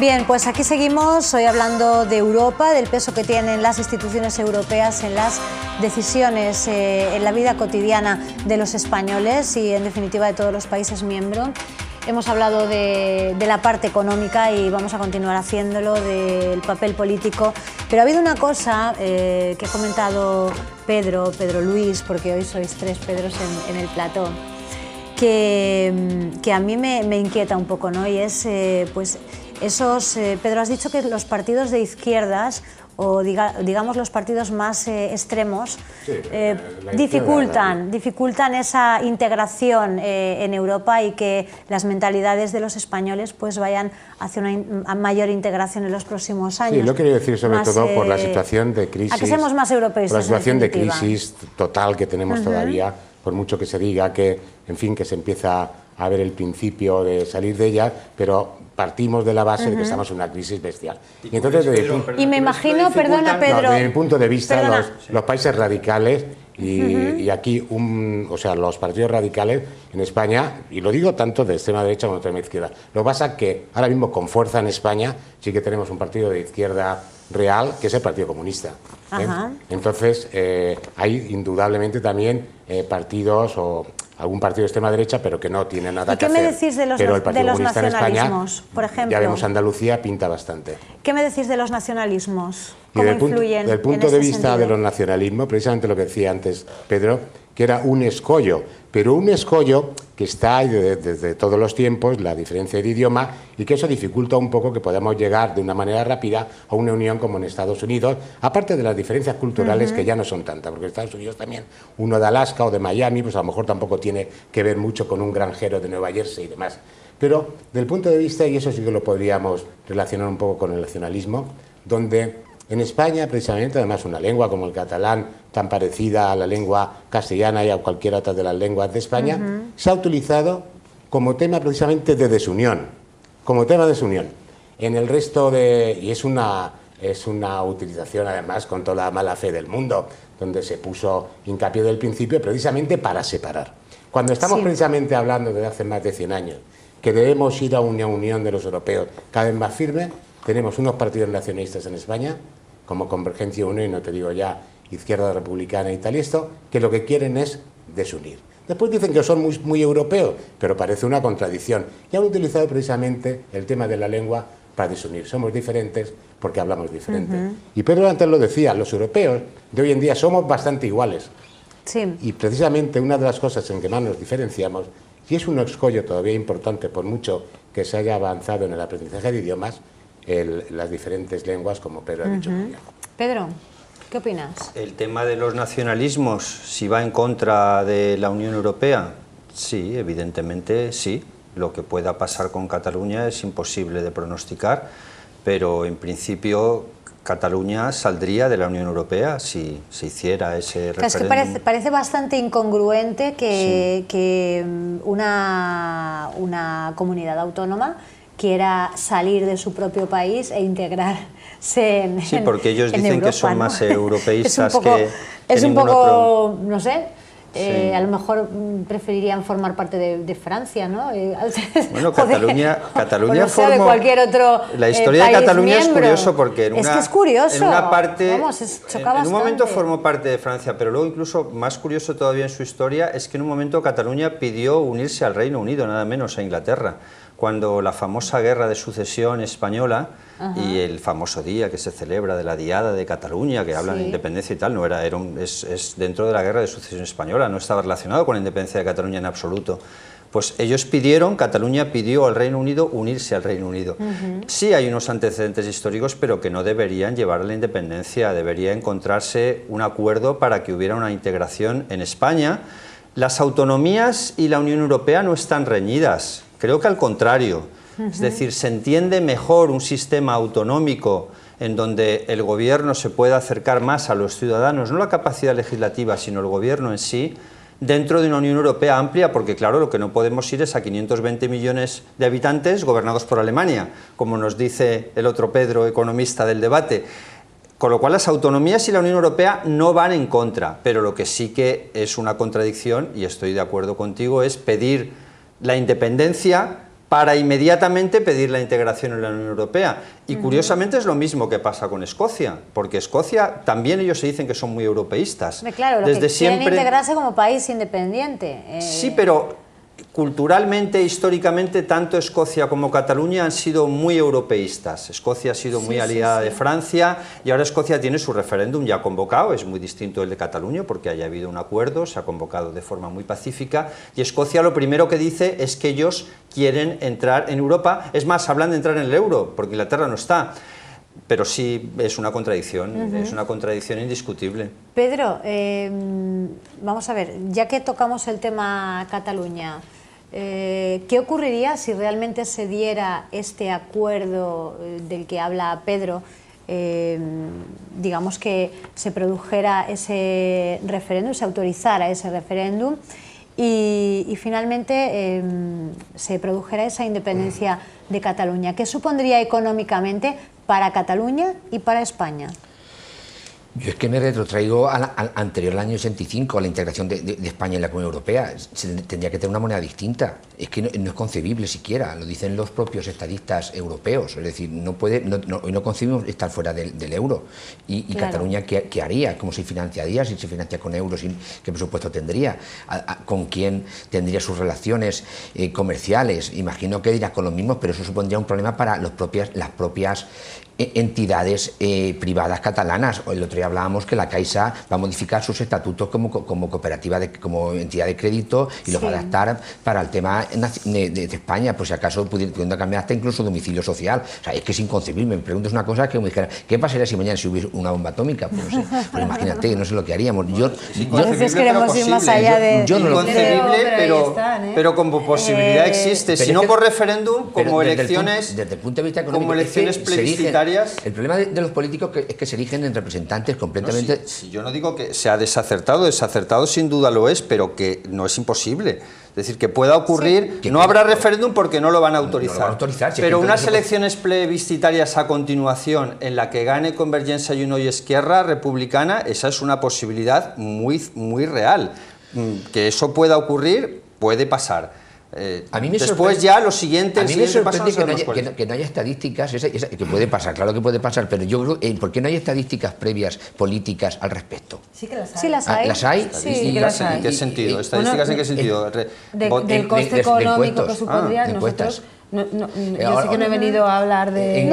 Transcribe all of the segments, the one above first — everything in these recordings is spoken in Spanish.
Bien, pues aquí seguimos hoy hablando de Europa, del peso que tienen las instituciones europeas en las decisiones, en la vida cotidiana de los españoles y en definitiva de todos los países miembros. Hemos hablado de la parte económica y vamos a continuar haciéndolo, del papel político, pero ha habido una cosa que ha comentado Pedro Luis, porque hoy sois tres Pedros en el plató, que a mí me inquieta un poco, ¿no? Y es, pues, Pedro, has dicho que los partidos de izquierdas o digamos los partidos más extremos dificultan esa integración en Europa y que las mentalidades de los españoles pues vayan hacia una mayor integración en los próximos años. Sí, lo quería decir sobre todo por la situación de crisis. A que seamos más europeos. Por la situación de crisis total que tenemos todavía, por mucho que se diga que, en fin, que se empieza a ver el principio de salir de ella, pero partimos de la base de que estamos en una crisis bestial. Y entonces, y me imagino, perdona Pedro, desde mi punto de vista, los países radicales y aquí, los partidos radicales en España, y lo digo tanto de extrema derecha como de extrema izquierda, lo que pasa es que ahora mismo con fuerza en España sí que tenemos un partido de izquierda real, que es el Partido Comunista. Entonces, hay indudablemente también partidos o algún partido de extrema derecha, pero que no tiene nada que hacer. ¿Qué me decís de los nacionalismos, por ejemplo? Ya vemos Andalucía, pinta bastante. ¿Qué me decís de los nacionalismos? ¿Cómo influyen desde el punto de vista de los nacionalismos, precisamente lo que decía antes Pedro, que era un escollo, pero un escollo que está ahí desde todos los tiempos, la diferencia de idioma, y que eso dificulta un poco que podamos llegar de una manera rápida a una unión como en Estados Unidos, aparte de las diferencias culturales que ya no son tantas, porque Estados Unidos también, uno de Alaska o de Miami, pues a lo mejor tampoco tiene que ver mucho con un granjero de Nueva Jersey y demás. Pero del punto de vista, y eso sí que lo podríamos relacionar un poco con el nacionalismo, donde en España, precisamente, además una lengua como el catalán, tan parecida a la lengua castellana y a cualquier otra de las lenguas de España, se ha utilizado como tema precisamente de desunión, como tema de desunión. En el resto y es una utilización además con toda la mala fe del mundo, donde se puso hincapié del principio precisamente para separar. Cuando estamos precisamente hablando desde hace más de 100 años, que debemos ir a una unión de los europeos cada vez más firme, tenemos unos partidos nacionalistas en España, como Convergencia Unión, y no te digo ya Izquierda Republicana y tal y esto, que lo que quieren es desunir. Después dicen que son muy europeos, pero parece una contradicción. Y han utilizado precisamente el tema de la lengua para desunir. Somos diferentes porque hablamos diferente. Y Pedro antes lo decía, los europeos de hoy en día somos bastante iguales. Sí. Y precisamente una de las cosas en que más nos diferenciamos, y es un escollo todavía importante por mucho que se haya avanzado en el aprendizaje de idiomas, las diferentes lenguas, como Pedro ha dicho. Pedro, ¿qué opinas? El tema de los nacionalismos, si va en contra de la Unión Europea, sí, evidentemente sí. Lo que pueda pasar con Cataluña es imposible de pronosticar, pero en principio Cataluña saldría de la Unión Europea si se hiciera ese referéndum. Es que parece bastante incongruente que una comunidad autónoma quiera salir de su propio país e integrarse en Sí, porque ellos dicen Europa, que son más europeístas que es un ninguna poco, no sé, a lo mejor preferirían formar parte de Francia, ¿no? Bueno, Cataluña no sé, de cualquier otro La historia de Cataluña es curioso porque es que es curioso. En una parte, choca en un momento bastante. formó parte de Francia, pero luego incluso más curioso todavía en su historia es que en un momento Cataluña pidió unirse al Reino Unido, nada menos a Inglaterra, cuando la famosa guerra de sucesión española y el famoso día que se celebra de la Diada de Cataluña, que hablan de independencia y tal, no es dentro de la guerra de sucesión española, no estaba relacionado con la independencia de Cataluña en absoluto. Pues ellos Cataluña pidió al Reino Unido unirse al Reino Unido. Sí hay unos antecedentes históricos, pero que no deberían llevar a la independencia, debería encontrarse un acuerdo para que hubiera una integración en España. Las autonomías y la Unión Europea no están reñidas, creo que al contrario. Es decir, se entiende mejor un sistema autonómico en donde el gobierno se pueda acercar más a los ciudadanos, no la capacidad legislativa, sino el gobierno en sí, dentro de una Unión Europea amplia, porque claro, lo que no podemos ir es a 520 millones de habitantes gobernados por Alemania, como nos dice el otro Pedro, economista del debate. Con lo cual las autonomías y la Unión Europea no van en contra, pero lo que sí que es una contradicción, y estoy de acuerdo contigo, es pedir la independencia para inmediatamente pedir la integración en la Unión Europea. Y curiosamente es lo mismo que pasa con Escocia, porque Escocia también ellos se dicen que son muy europeístas. Claro, desde siempre quieren integrarse como país independiente. Sí, pero culturalmente, históricamente, tanto Escocia como Cataluña han sido muy europeístas. Escocia ha sido muy aliada de Francia y ahora Escocia tiene su referéndum ya convocado, es muy distinto del de Cataluña porque haya habido un acuerdo, se ha convocado de forma muy pacífica y Escocia lo primero que dice es que ellos quieren entrar en Europa, es más, hablan de entrar en el euro porque Inglaterra no está. Pero sí es una contradicción, es una contradicción indiscutible. Pedro, vamos a ver, ya que tocamos el tema Cataluña, ¿qué ocurriría si realmente se diera este acuerdo del que habla Pedro? Digamos que se produjera ese referéndum, se autorizara ese referéndum y finalmente se produjera esa independencia de Cataluña. ¿Qué supondría económicamente para Cataluña y para España? Yo es que me retrotraigo al anterior, al año 65, a la integración de España en la Comunidad Europea. Tendría que tener una moneda distinta. Es que no es concebible siquiera, lo dicen los propios estadistas europeos. Es decir, hoy no concebimos estar fuera del euro. Y claro. Cataluña, ¿qué haría? ¿Cómo se financiaría? Si se financia con euros, ¿qué presupuesto tendría? ¿Con quién tendría sus relaciones comerciales? Imagino que dirás con los mismos, pero eso supondría un problema para las propias entidades privadas catalanas. El otro día hablábamos que la Caixa va a modificar sus estatutos como cooperativa, como entidad de crédito y los va a adaptar para el tema de España, por si acaso pudiendo cambiar hasta incluso domicilio social. O sea, es que es inconcebible. Me preguntas una cosa que me dijera, ¿qué pasaría si mañana se hubiese una bomba atómica? Pues no sé, pero imagínate, no sé lo que haríamos. A veces queremos ir más allá de... Pero como posibilidad existe, si no por referéndum, como elecciones, desde el punto de vista económico, como elecciones plebiscitarias. El problema de los políticos es que se eligen en representantes completamente... No, si yo no digo que sea desacertado sin duda lo es, pero que no es imposible. Es decir, que pueda ocurrir, no habrá referéndum porque no lo van a autorizar. No lo van a autorizar, pero unas elecciones plebiscitarias a continuación en la que gane Convergencia y Unió y Esquerra Republicana, esa es una posibilidad muy real. Que eso pueda ocurrir, puede pasar. Después ya lo siguiente... A mí me sorprende que no haya estadísticas, que puede pasar, claro que puede pasar, pero yo creo, ¿por qué no hay estadísticas previas políticas al respecto? Sí que las hay. Sí las hay. ¿Las hay? Sí que las hay. ¿En qué sentido? ¿Estadísticas en qué sentido? Del coste económico que supondría nosotros... yo sí que no he venido a hablar de...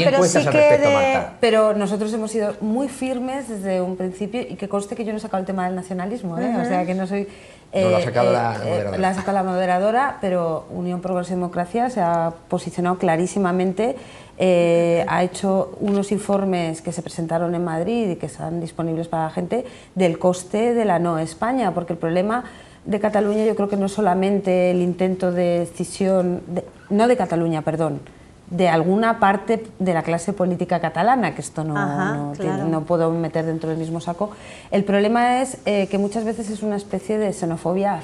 pero sí que pero nosotros hemos sido muy firmes desde un principio y que conste que yo no he sacado el tema del nacionalismo, o sea que no soy... No lo ha sacado la moderadora. La ha sacado la moderadora, pero Unión Progreso y Democracia se ha posicionado clarísimamente, ha hecho unos informes que se presentaron en Madrid y que están disponibles para la gente del coste de la no España, porque el problema de Cataluña yo creo que no es solamente el intento de escisión, no de Cataluña, perdón, de alguna parte de la clase política catalana, que esto no puedo meter dentro del mismo saco. El problema es que muchas veces es una especie de xenofobia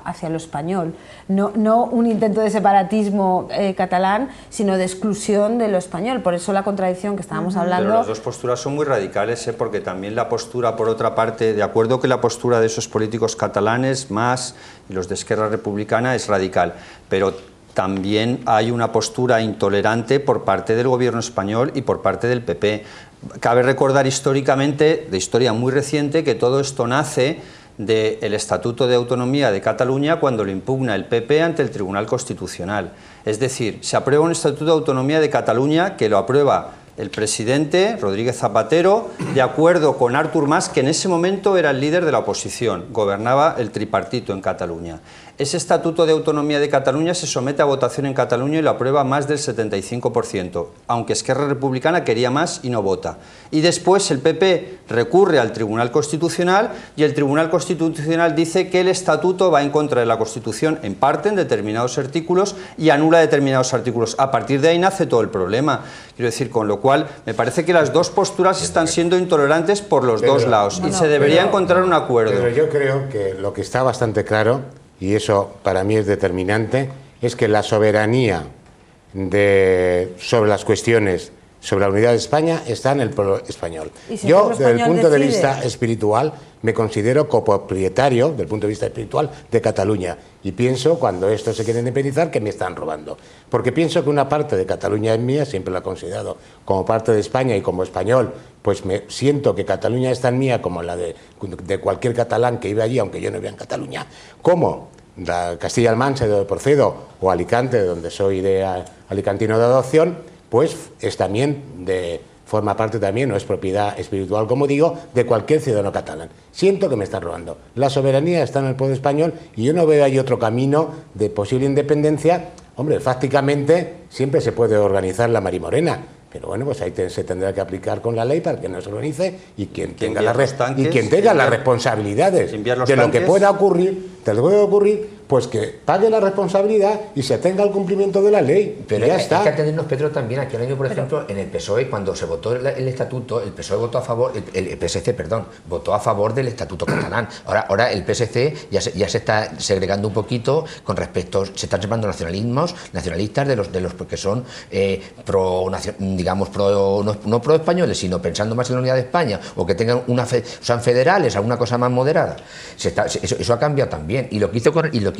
hacia lo español, no un intento de separatismo catalán, sino de exclusión de lo español. Por eso la contradicción que estábamos hablando... Pero las dos posturas son muy radicales, porque también la postura, por otra parte, de acuerdo que la postura de esos políticos catalanes, más y los de Esquerra Republicana, es radical, pero también hay una postura intolerante por parte del gobierno español y por parte del PP. Cabe recordar históricamente, de historia muy reciente, que todo esto nace del Estatuto de Autonomía de Cataluña cuando lo impugna el PP ante el Tribunal Constitucional. Es decir, se aprueba un Estatuto de Autonomía de Cataluña que lo aprueba el presidente Rodríguez Zapatero, de acuerdo con Artur Mas, que en ese momento era el líder de la oposición, gobernaba el tripartito en Cataluña. Ese Estatuto de Autonomía de Cataluña se somete a votación en Cataluña y lo aprueba más del 75%, aunque Esquerra Republicana quería más y no vota. Y después el PP recurre al Tribunal Constitucional y el Tribunal Constitucional dice que el Estatuto va en contra de la Constitución en parte, en determinados artículos, y anula determinados artículos. A partir de ahí nace todo el problema. Quiero decir, con lo cual me parece que las dos posturas están siendo intolerantes por los dos lados y se debería encontrar un acuerdo. Pero yo creo que lo que está bastante claro, y eso para mí es determinante, es que la soberanía sobre las cuestiones sobre la unidad de España está en el pueblo español. Si yo, desde el punto de decide... vista espiritual, me considero copropietario, del punto de vista espiritual, de Cataluña. Y pienso, cuando estos se quieren independizar, que me están robando. Porque pienso que una parte de Cataluña es mía, siempre la he considerado como parte de España, y como español, pues me siento que Cataluña es tan mía como la de cualquier catalán que vive allí, aunque yo no viva en Cataluña, como la Castilla-La Mancha, de donde procedo, o Alicante, de donde soy de alicantino de adopción, pues es también forma parte también, o es propiedad espiritual, como digo, de cualquier ciudadano catalán. Siento que me están robando. La soberanía está en el pueblo español y yo no veo ahí otro camino de posible independencia. Hombre, fácticamente siempre se puede organizar la Marimorena, pero bueno, pues ahí se tendrá que aplicar con la ley para que no se organice y quien tenga las responsabilidades de lo que pueda ocurrir, pues que pague la responsabilidad y se tenga el cumplimiento de la ley. Pero ya está. Hay que atendernos, Pedro, también. Aquí año, por ejemplo, en el PSOE, cuando se votó el estatuto, el PSOE votó a favor, el PSC, perdón, votó a favor del estatuto catalán. Ahora el PSC ya se está segregando un poquito con respecto, se están separando nacionalistas de los que son no pro españoles, sino pensando más en la unidad de España, o que tengan sean federales, alguna cosa más moderada. Eso ha cambiado también. Y lo que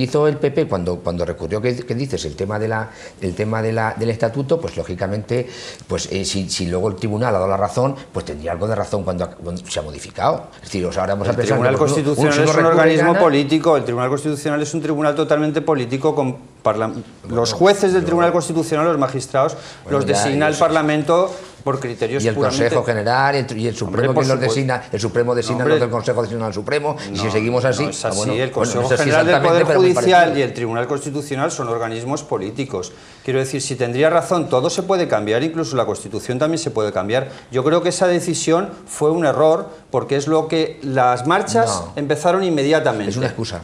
hizo el PP cuando recurrió, que dices, el tema del estatuto, pues lógicamente, pues si luego el tribunal ha dado la razón, pues tendría algo de razón cuando se ha modificado. Es decir, ahora vamos a pensar. El Tribunal Constitucional es un organismo político. El Tribunal Constitucional es un tribunal totalmente político con los jueces del Tribunal Constitucional, los magistrados, los designa el Parlamento por criterios y el Consejo General y el Supremo, que los designa, el Supremo designa los del Consejo designa al Supremo, y si seguimos así... No es así, el Consejo General del Poder Judicial y el Tribunal Constitucional son organismos políticos. Quiero decir, si tendría razón, todo se puede cambiar, incluso la Constitución también se puede cambiar. Yo creo que esa decisión fue un error, porque es lo que las marchas empezaron inmediatamente. Es una excusa.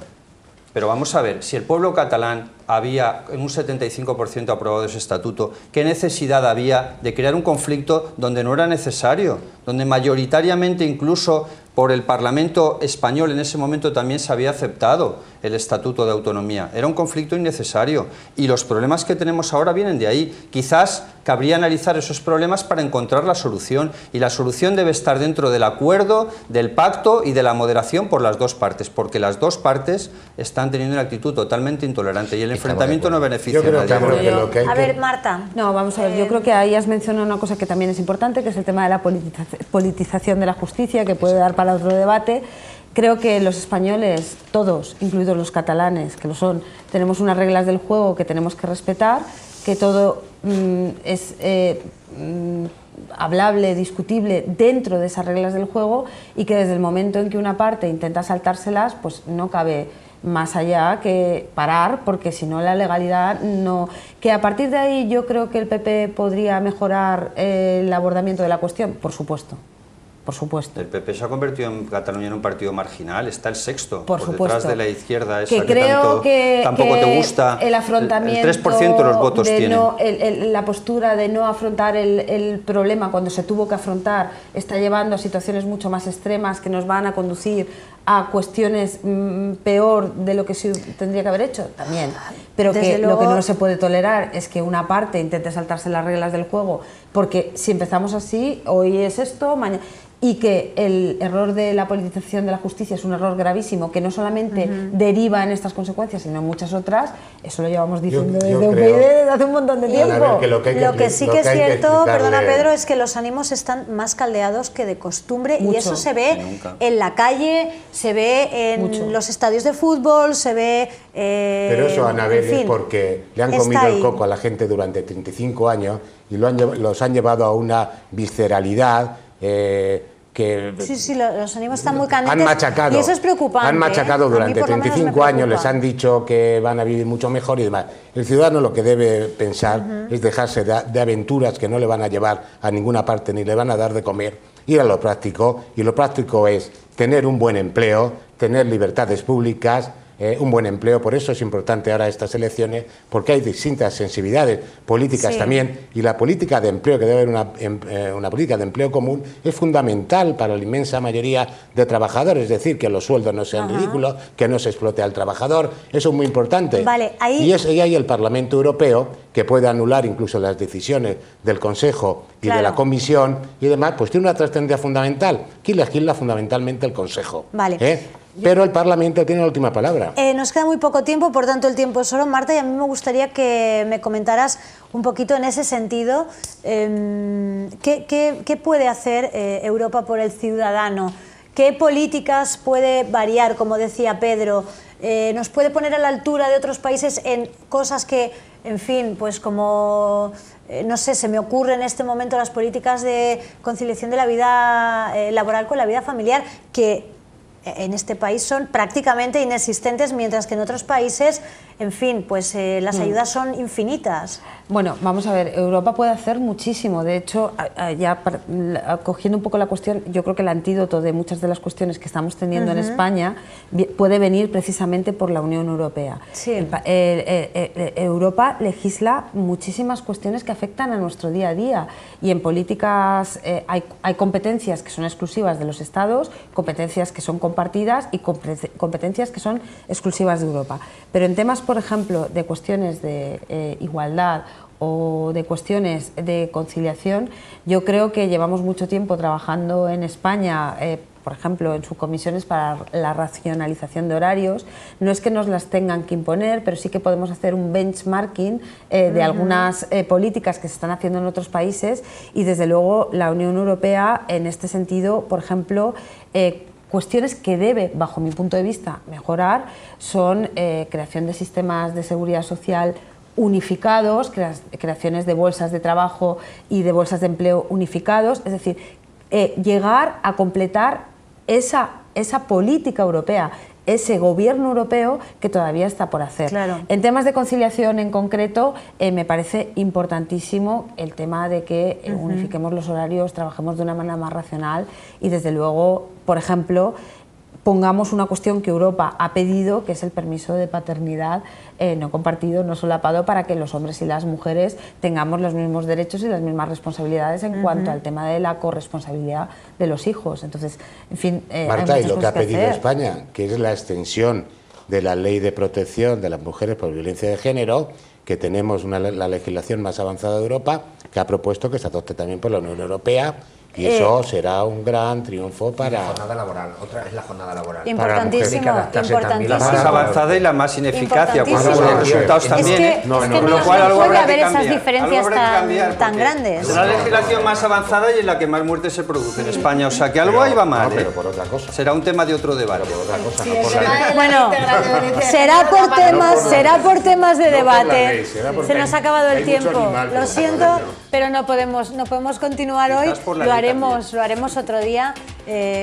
Pero vamos a ver, si el pueblo catalán había en un 75% aprobado ese estatuto, ¿qué necesidad había de crear un conflicto donde no era necesario? Donde mayoritariamente, incluso por el Parlamento español en ese momento, también se había aceptado el Estatuto de Autonomía. Era un conflicto innecesario y los problemas que tenemos ahora vienen de ahí. Quizás cabría analizar esos problemas para encontrar la solución, y la solución debe estar dentro del acuerdo, del pacto y de la moderación por las dos partes, porque las dos partes están teniendo una actitud totalmente intolerante y el enfrentamiento no beneficia a nadie. A ver, Marta. No, vamos a ver, yo creo que ahí has mencionado una cosa que también es importante, que es el tema de la politización de la justicia, que puede dar para otro debate. Creo que los españoles, todos, incluidos los catalanes, que lo son, tenemos unas reglas del juego que tenemos que respetar, que todo es hablable, discutible dentro de esas reglas del juego, y que desde el momento en que una parte intenta saltárselas, pues no cabe más allá que parar, porque si no la legalidad no... Que a partir de ahí yo creo que el PP podría mejorar el abordamiento de la cuestión, por supuesto. Por supuesto. El PP se ha convertido en Cataluña en un partido marginal, está el sexto, por detrás de la izquierda, esa que creo que tampoco te gusta. El afrontamiento, el 3% de los votos tiene. La postura de no afrontar el problema cuando se tuvo que afrontar está llevando a situaciones mucho más extremas que nos van a conducir a cuestiones peor de lo que se tendría que haber hecho también. Pero que lo que no se puede tolerar es que una parte intente saltarse las reglas del juego, porque si empezamos así, hoy es esto, mañana... Y que el error de la politización de la justicia es un error gravísimo, que no solamente deriva en estas consecuencias, sino en muchas otras. Eso lo llevamos diciendo desde UPyD desde hace un montón de tiempo. Lo que sí que es cierto, perdona Pedro, es que los ánimos están más caldeados que de costumbre. Mucho. Y eso se ve en la calle, se ve en los estadios de fútbol, se ve... Pero eso, Anabel, es porque le han comido el coco a la gente durante 35 años y los han llevado a una visceralidad... Sí, los ánimos están muy candentes, han machacado, y eso es preocupante. Han machacado durante 35 años, les han dicho que van a vivir mucho mejor y demás. El ciudadano lo que debe pensar es dejarse de aventuras que no le van a llevar a ninguna parte ni le van a dar de comer, ir a lo práctico, y lo práctico es tener un buen empleo, tener libertades públicas, un buen empleo. Por eso es importante ahora estas elecciones, porque hay distintas sensibilidades políticas también, y la política de empleo, que debe haber una política de empleo común, es fundamental para la inmensa mayoría de trabajadores, es decir, que los sueldos no sean ridículos, que no se explote al trabajador, eso es muy importante. Vale, ahí... Y hay el Parlamento Europeo, que puede anular incluso las decisiones del Consejo y de la Comisión y demás, pues tiene una trascendencia fundamental. ¿Quién legisla? Fundamentalmente el Consejo. Vale. Pero el Parlamento tiene la última palabra. Nos queda muy poco tiempo, por tanto el tiempo es oro. Marta, y a mí me gustaría que me comentaras un poquito en ese sentido, ¿qué puede hacer Europa por el ciudadano? ¿Qué políticas puede variar, como decía Pedro? ¿Nos puede poner a la altura de otros países en cosas que, en fin, pues como, no sé, se me ocurre en este momento las políticas de conciliación de la vida laboral con la vida familiar, que en este país son prácticamente inexistentes, mientras que en otros países, en fin, pues las ayudas son infinitas? Bueno, vamos a ver, Europa puede hacer muchísimo. De hecho, ya cogiendo un poco la cuestión, yo creo que el antídoto de muchas de las cuestiones que estamos teniendo en España puede venir precisamente por la Unión Europea. Sí. Europa legisla muchísimas cuestiones que afectan a nuestro día a día, y en políticas hay competencias que son exclusivas de los Estados, competencias que son compartidas y competencias que son exclusivas de Europa. Pero en temas, por ejemplo, de cuestiones de igualdad o de cuestiones de conciliación, yo creo que llevamos mucho tiempo trabajando en España, por ejemplo, en subcomisiones para la racionalización de horarios. No es que nos las tengan que imponer, pero sí que podemos hacer un benchmarking de algunas políticas que se están haciendo en otros países, y desde luego la Unión Europea en este sentido, por ejemplo, cuestiones que debe, bajo mi punto de vista, mejorar son creación de sistemas de seguridad social unificados, creaciones de bolsas de trabajo y de bolsas de empleo unificados, es decir, llegar a completar esa política europea, ese gobierno europeo que todavía está por hacer. Claro. En temas de conciliación en concreto, me parece importantísimo el tema de que unifiquemos los horarios, trabajemos de una manera más racional y, desde luego, por ejemplo, pongamos una cuestión que Europa ha pedido, que es el permiso de paternidad no compartido, no solapado, para que los hombres y las mujeres tengamos los mismos derechos y las mismas responsabilidades en cuanto al tema de la corresponsabilidad de los hijos. Entonces, en fin, Marta, hay y lo que ha pedido hacer. España, que es la extensión de la ley de protección de las mujeres por violencia de género, que tenemos la legislación más avanzada de Europa, que ha propuesto que se adopte también por la Unión Europea. Y eso será un gran triunfo para... La jornada laboral, otra es la jornada laboral. Importantísimo, La más avanzada y la más ineficaz, y acuerdo con los resultados también. Es que no puede haber esas diferencias tan grandes. Es la legislación más avanzada y en la que más muertes se producen en España, o sea que algo ahí va mal. No, pero por otra cosa. Será un tema de otro debate. Bueno, será por temas de debate. Se nos ha acabado el tiempo. Lo siento, pero no podemos continuar hoy. Lo haremos otro día,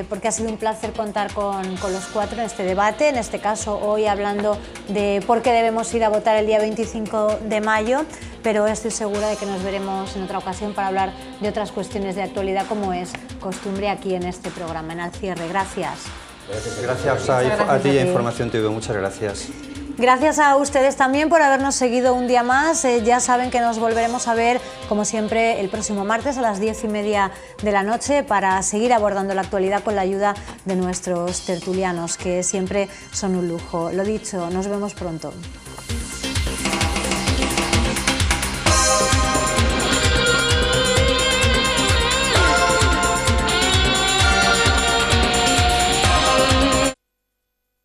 porque ha sido un placer contar con los cuatro en este debate, en este caso hoy hablando de por qué debemos ir a votar el día 25 de mayo, pero estoy segura de que nos veremos en otra ocasión para hablar de otras cuestiones de actualidad, como es costumbre aquí en este programa. En Al Cierre, gracias. Gracias a ti y a Información TV, muchas gracias. Gracias a ustedes también por habernos seguido un día más. Ya saben que nos volveremos a ver, como siempre, el próximo martes a las 10:30 de la noche para seguir abordando la actualidad con la ayuda de nuestros tertulianos, que siempre son un lujo. Lo dicho, nos vemos pronto.